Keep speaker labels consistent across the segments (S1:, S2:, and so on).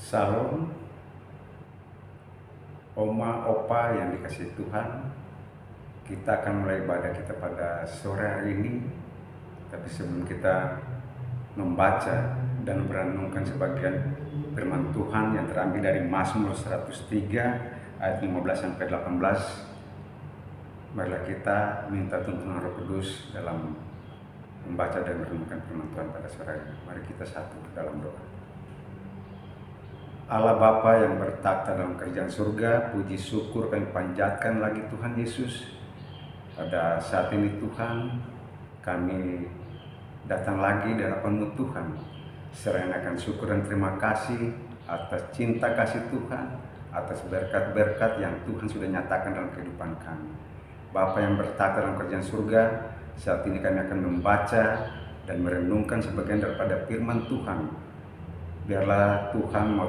S1: Salam, oma, opa yang dikasih Tuhan. Kita akan mulai ibadah kita pada sore hari ini. Tapi sebelum kita membaca dan merenungkan sebagian firman Tuhan yang terambil dari Mazmur 103 ayat 15-18, marilah kita minta tuntunan Roh Kudus dalam membaca dan merenungkan firman Tuhan pada sore hari ini. Mari kita satu dalam doa. Allah Bapa yang bertakhta dalam kerajaan surga, puji syukur kami panjatkan lagi Tuhan Yesus. Pada saat ini Tuhan, kami datang lagi di hadapan-Mu Tuhan, serahkan syukur dan terima kasih atas cinta kasih Tuhan, atas berkat-berkat yang Tuhan sudah nyatakan dalam kehidupan kami. Bapa yang bertakhta dalam kerajaan surga, saat ini kami akan membaca dan merenungkan sebagian daripada firman Tuhan. Biarlah Tuhan mau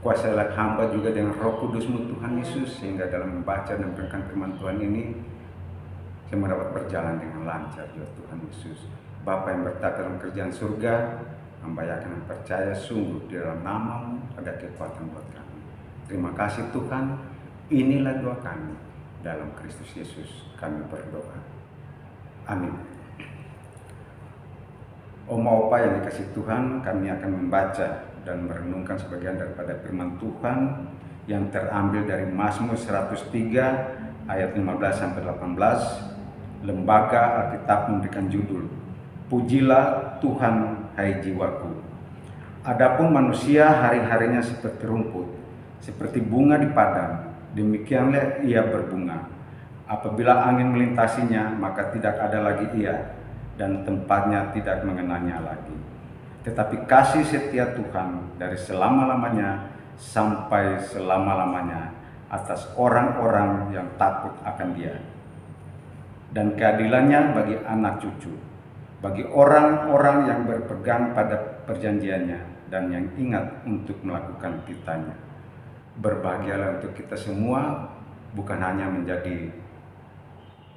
S1: kuasailah hamba juga dengan Roh Kudus-Mu Tuhan Yesus, sehingga dalam membaca dan merenungkan firman Tuhan ini semua dapat berjalan dengan lancar ya Tuhan Yesus. Bapa yang bertakhta dalam kerajaan surga, hamba yakin dan percaya sungguh di dalam nama-Mu ada kekuatan buat kami. Terima kasih Tuhan, inilah doa kami dalam Kristus Yesus kami berdoa. Amin. Oma opa yang dikasih Tuhan, kami akan membaca dan merenungkan sebagian daripada firman Tuhan yang terambil dari Mazmur 103 ayat 15-18. Lembaga Alkitab memberikan judul, Pujilah Tuhan hai jiwaku. Adapun manusia hari-harinya seperti rumput, seperti bunga di padang, demikianlah ia berbunga. Apabila angin melintasinya, maka tidak ada lagi ia, dan tempatnya tidak mengenalnya lagi. Tetapi kasih setia Tuhan dari selama-lamanya sampai selama-lamanya atas orang-orang yang takut akan Dia, dan keadilannya bagi anak cucu, bagi orang-orang yang berpegang pada perjanjiannya dan yang ingat untuk melakukan titanya. Berbahagialah untuk kita semua, bukan hanya menjadi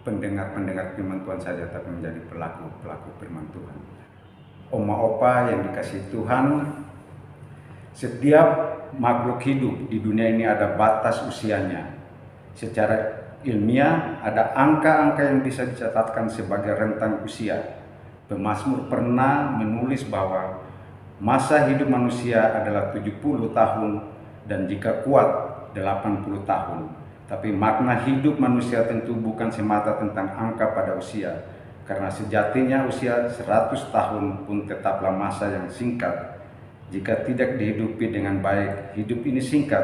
S1: pendengar-pendengar firman Tuhan saja, tapi menjadi pelaku-pelaku firman Tuhan. Oma opa yang dikasih Tuhan, setiap makhluk hidup di dunia ini ada batas usianya. Secara ilmiah ada angka-angka yang bisa dicatatkan sebagai rentang usia. Pemazmur pernah menulis bahwa masa hidup manusia adalah 70 tahun dan jika kuat 80 tahun. Tapi makna hidup manusia tentu bukan semata tentang angka pada usia, karena sejatinya usia 100 tahun pun tetaplah masa yang singkat. Jika tidak dihidupi dengan baik, hidup ini singkat,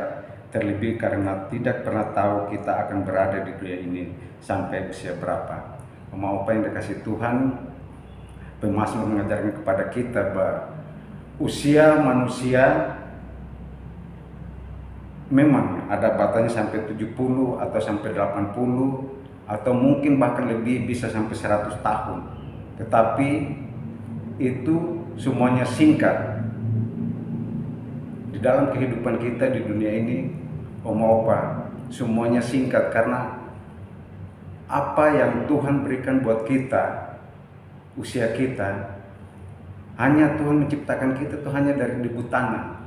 S1: terlebih karena tidak pernah tahu kita akan berada di dunia ini sampai usia berapa. Mau apa yang dikasih Tuhan, pemazmur mengajarkan kepada kita bahwa usia manusia memang ada batasnya sampai 70 atau sampai 80 atau mungkin bahkan lebih, bisa sampai 100 tahun. Tetapi itu semuanya singkat. Di dalam kehidupan kita di dunia ini, oma opa, semuanya singkat karena apa yang Tuhan berikan buat kita, usia kita, hanya Tuhan menciptakan kita tuh hanya dari debu tanah.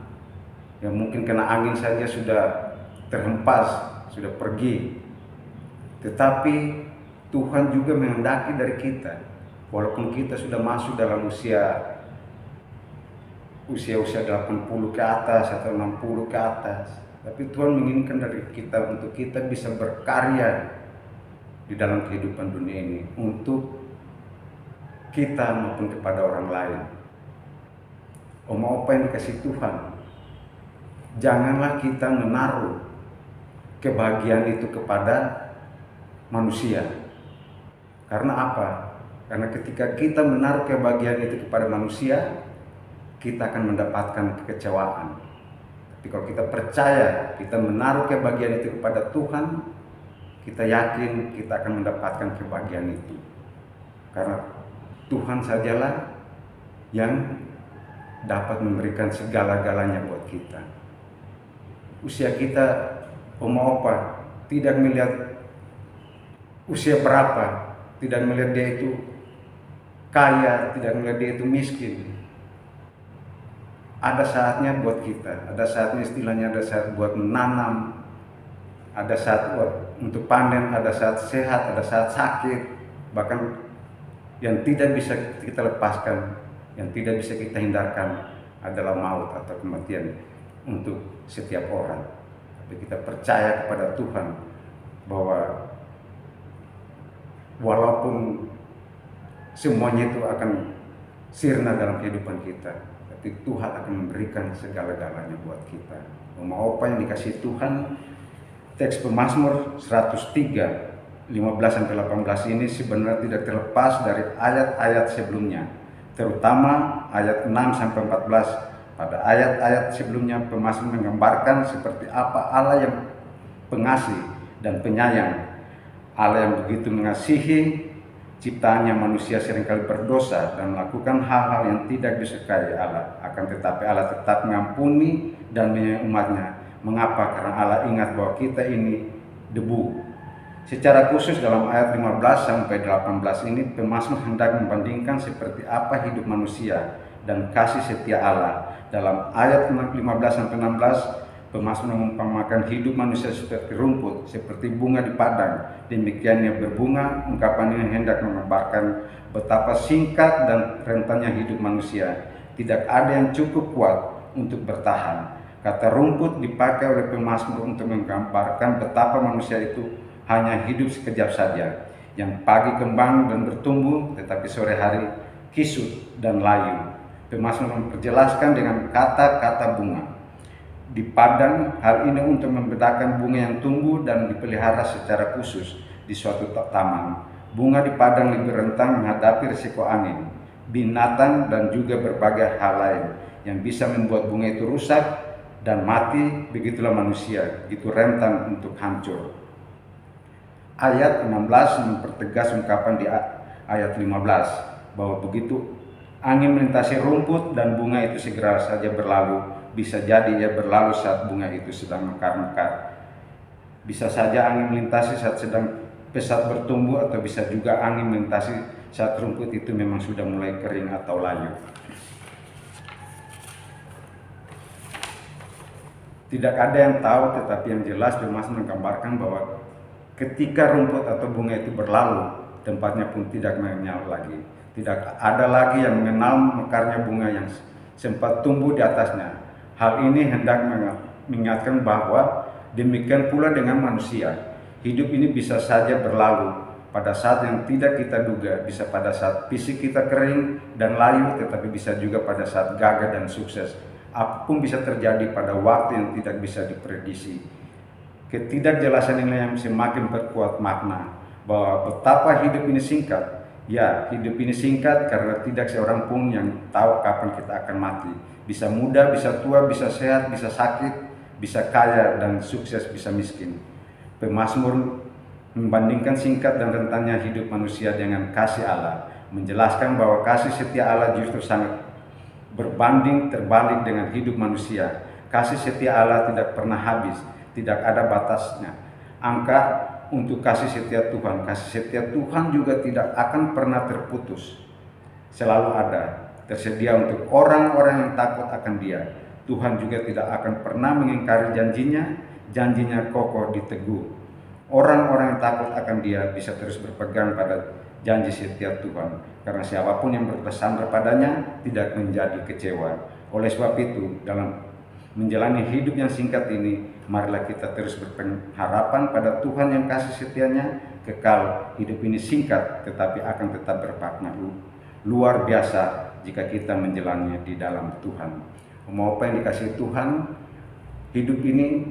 S1: Yang mungkin kena angin saja sudah terhempas, sudah pergi. Tetapi Tuhan juga menghendaki dari kita, walaupun kita sudah masuk dalam usia 80 ke atas atau 60 ke atas, tapi Tuhan menginginkan dari kita untuk kita bisa berkarya di dalam kehidupan dunia ini untuk kita maupun kepada orang lain. Oma opa yang dikasih Tuhan, janganlah kita menaruh kebahagiaan itu kepada manusia. Karena apa? Karena ketika kita menaruh kebahagiaan itu kepada manusia, kita akan mendapatkan kekecewaan. Tapi kalau kita percaya, kita menaruh kebahagiaan itu kepada Tuhan, kita yakin kita akan mendapatkan kebahagiaan itu. Karena Tuhan sajalah yang dapat memberikan segala-galanya buat kita. Usia kita, oma opa, tidak melihat usia berapa, tidak melihat dia itu kaya, tidak melihat dia itu miskin. ada saatnya buat kita, ada saatnya istilahnya, ada saat buat menanam, ada saat buat untuk panen, ada saat sehat, ada saat sakit, bahkan yang tidak bisa kita lepaskan, yang tidak bisa kita hindarkan adalah maut atau kematian untuk setiap orang. Tapi kita percaya kepada Tuhan bahwa walaupun semuanya itu akan sirna dalam kehidupan kita, tapi Tuhan akan memberikan segala-galanya buat kita. Mau apa yang dikasih Tuhan, teks Pemazmur 103 15-18 ini sebenarnya tidak terlepas dari ayat-ayat sebelumnya, terutama ayat 6-14. Pada ayat-ayat sebelumnya Pemazmur menggambarkan seperti apa Allah yang pengasih dan penyayang, Allah yang begitu mengasihi ciptaannya. Manusia seringkali berdosa dan melakukan hal-hal yang tidak disukai Allah, akan tetapi Allah tetap mengampuni dan menyayangi umatnya. Mengapa? Karena Allah ingat bahwa kita ini debu. Secara khusus dalam ayat 15-18 ini Pemazmur hendak membandingkan seperti apa hidup manusia dan kasih setia Allah. Dalam ayat 15-16 Pemazmur mengumpamakan hidup manusia seperti rumput, seperti bunga di padang. Demikiannya berbunga. Ungkapan ini hendak menggambarkan betapa singkat dan rentannya hidup manusia. Tidak ada yang cukup kuat untuk bertahan. Kata rumput dipakai oleh Pemazmur untuk menggambarkan betapa manusia itu hanya hidup sekejap saja, yang pagi kembang dan bertumbuh, tetapi sore hari kisut dan layu. Pemazmur memperjelaskan dengan kata-kata bunga di padang. Hal ini untuk membedakan bunga yang tumbuh dan dipelihara secara khusus di suatu taman. Bunga di padang lebih rentan menghadapi risiko angin, binatang, dan juga berbagai hal lain yang bisa membuat bunga itu rusak dan mati. Begitulah manusia, begitu rentan untuk hancur. Ayat 16 mempertegas ungkapan di ayat 15 bahwa begitu angin melintasi rumput dan bunga itu segera saja berlalu. Bisa jadi ia berlalu saat bunga itu sedang mekar-mekar. Bisa saja angin melintasi saat sedang pesat bertumbuh, atau bisa juga angin melintasi saat rumput itu memang sudah mulai kering atau layu. Tidak ada yang tahu, tetapi yang jelas Pemazmur menggambarkan bahwa ketika rumput atau bunga itu berlalu, tempatnya pun tidak menyala lagi. Tidak ada lagi yang mengenal mekarnya bunga yang sempat tumbuh di atasnya. Hal ini hendak mengingatkan bahwa demikian pula dengan manusia. Hidup ini bisa saja berlalu pada saat yang tidak kita duga. Bisa pada saat fisik kita kering dan layu, tetapi bisa juga pada saat gagah dan sukses. Apapun bisa terjadi pada waktu yang tidak bisa diprediksi. Ketidakjelasan ini yang semakin berkuat makna bahwa betapa hidup ini singkat. Ya, hidup ini singkat karena tidak seorang pun yang tahu kapan kita akan mati. Bisa muda, bisa tua, bisa sehat, bisa sakit, bisa kaya dan sukses, bisa miskin. Pemazmur membandingkan singkat dan rentannya hidup manusia dengan kasih Allah, menjelaskan bahwa kasih setia Allah justru sangat berbanding terbalik dengan hidup manusia. Kasih setia Allah tidak pernah habis, tidak ada batasnya. Angka untuk kasih setia Tuhan, kasih setia Tuhan juga tidak akan pernah terputus. Selalu ada, tersedia untuk orang-orang yang takut akan Dia. Tuhan juga tidak akan pernah mengingkari janjinya, janjinya kokoh diteguh. Orang-orang yang takut akan Dia bisa terus berpegang pada janji setia Tuhan, karena siapapun yang bersandar padanya tidak menjadi kecewa. Oleh sebab itu, dalam menjalani hidup yang singkat ini, marilah kita terus berpengharapan pada Tuhan yang kasih setianya kekal. Hidup ini singkat tetapi akan tetap bermakna luar biasa jika kita menjalaninya di dalam Tuhan. Mau apa yang dikasih Tuhan, hidup ini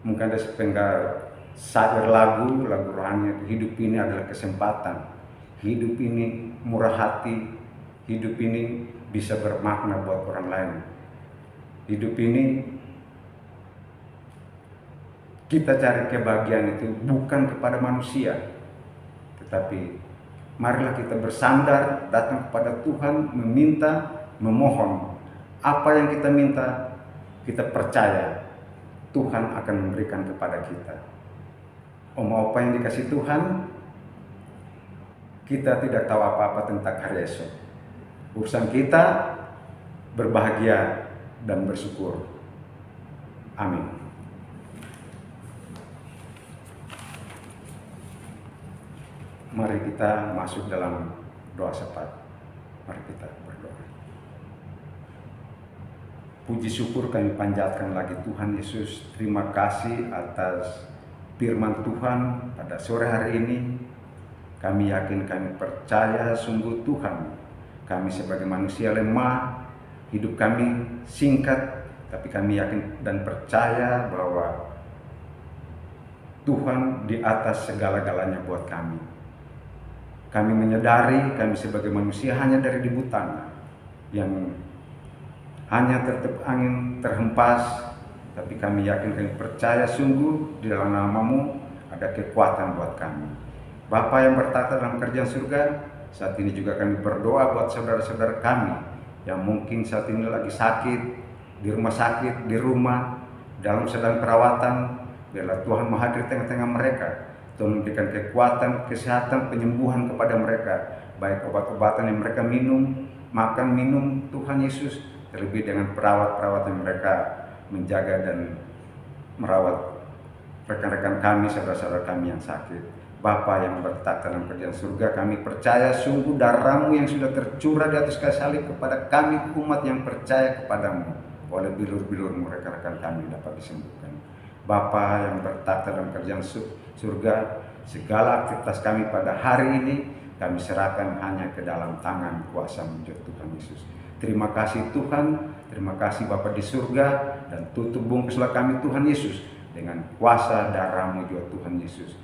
S1: mungkin ada sepenggal syair lagu rohani. Hidup ini adalah kesempatan, hidup ini murah hati, hidup ini bisa bermakna buat orang lain. Hidup ini kita cari kebahagiaan itu bukan kepada manusia, tetapi marilah kita bersandar datang kepada Tuhan, meminta, memohon. Apa yang kita minta, kita percaya Tuhan akan memberikan kepada kita. Mau apa yang dikasih Tuhan, kita tidak tahu apa-apa tentang hari esok. Urusan kita berbahagia dan bersyukur. Amin. Mari kita masuk dalam doa syafaat. Mari kita berdoa. Puji syukur kami panjatkan lagi Tuhan Yesus. Terima kasih atas firman Tuhan pada sore hari ini. Kami yakin, kami percaya sungguh Tuhan. Kami sebagai manusia lemah, hidup kami singkat, tapi kami yakin dan percaya bahwa Tuhan di atas segala-galanya buat kami. Kami menyadari kami sebagai manusia hanya dari debu tanah yang hanya tertiup angin terhempas, tapi kami yakin, kami percaya sungguh di dalam nama-Mu ada kekuatan buat kami. Bapa yang bertata dalam kerajaan surga, saat ini juga kami berdoa buat saudara-saudara kami yang mungkin saat ini lagi sakit, di rumah sakit, di rumah, dalam sedang perawatan. Biarlah Tuhan menghadir tengah-tengah mereka. Tuhan memberikan kekuatan, kesehatan, penyembuhan kepada mereka, baik obat-obatan yang mereka minum, makan, minum, Tuhan Yesus, terlebih dengan perawat-perawat yang mereka menjaga dan merawat rekan-rekan kami, saudara-saudara kami yang sakit. Bapa yang bertata dalam kerajaan surga, kami percaya sungguh darah-Mu yang sudah tercurah di atas kayu salib kepada kami umat yang percaya kepadamu. Oleh bilur-bilur-Mu rekan-rekan kami dapat disembuhkan. Bapa yang bertata dalam kerajaan surga, segala aktivitas kami pada hari ini kami serahkan hanya ke dalam tangan kuasa-Mu Tuhan Yesus. Terima kasih Tuhan, terima kasih Bapa di surga, dan tutup bungkuslah kami Tuhan Yesus dengan kuasa darah-Mu Tuhan Yesus.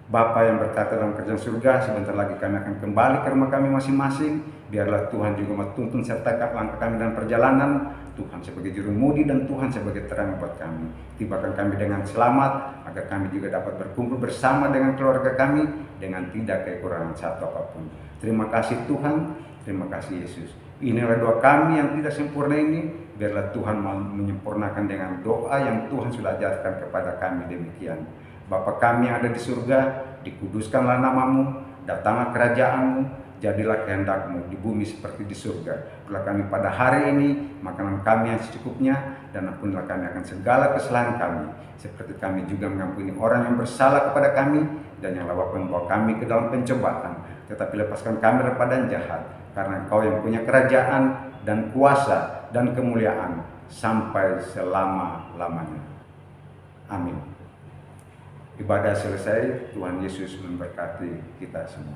S1: Bapa yang berkata dalam kerajaan surga, sebentar lagi kami akan kembali ke rumah kami masing-masing. Biarlah Tuhan juga menuntun serta langkah kami dalam perjalanan. Tuhan sebagai jurumudi dan Tuhan sebagai terang buat kami. Tibakan kami dengan selamat, agar kami juga dapat berkumpul bersama dengan keluarga kami dengan tidak kekurangan satu apapun. Terima kasih Tuhan, terima kasih Yesus. Inilah doa kami yang tidak sempurna ini. Biarlah Tuhan menyempurnakan dengan doa yang Tuhan sudah ajarkan kepada kami demikian. Bapa kami yang ada di surga, dikuduskanlah nama-Mu, datanglah kerajaan-Mu, jadilah kehendak-Mu di bumi seperti di surga. Berilah kami pada hari ini makanan kami yang secukupnya, dan ampunilah kami akan segala kesalahan kami, seperti kami juga mengampuni orang yang bersalah kepada kami, dan yang membawa kami ke dalam pencobaan, tetapi lepaskan kami daripada jahat, karena Engkau yang punya kerajaan dan kuasa dan kemuliaan sampai selama-lamanya. Amin. Ibadah selesai, Tuhan Yesus memberkati kita semua.